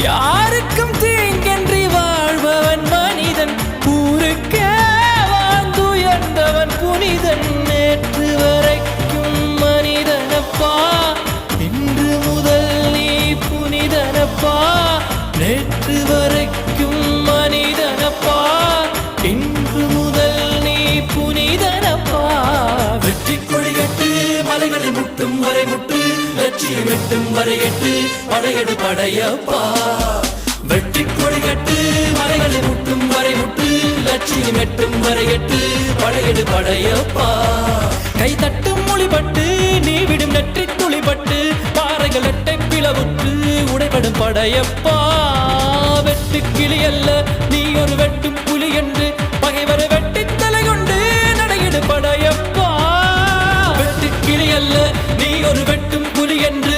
யாருக்கும் தீங்கன்றி வாழ்பவன் மனிதன், ஊருக்கே வாழ்ந்துயர்ந்தவன் புனிதன். நேற்று வரைக்கும் மனிதனப்பா, இன்று முதல் நீ புனிதனப்பா. நேற்று வரைக்கும் மனிதனப்பா, இன்று முதல் நீ புனிதனப்பா. வெற்றி கொடிகட்டு மலைகளை முட்டும் வரை முட்டு, லட்சியம் எட்டும் வரை எட்டு, படையெடு படையப்பா. வெற்றி கொடிகட்டு மலைகளை முட்டும் வரை முட்டு, லட்சியம் எட்டும் வரை எட்டு, படையெடு படையப்பா. கை தட்டும் மொழிபட்டு நீ விடும் நெற்றி துளிபட்டு, பாறைகள் எட்டை பிளவுற்று உடைபடும் படையப்பா. வெட்டு கிளி அல்ல நீ ஒரு வெட்டும் புலி என்று, பகைவரை வெட்டி தலை கொண்டு நடையிடு படையப்பா. வெட்டு கிளி அல்ல நீ ஒரு வெட்டும் புலி என்று,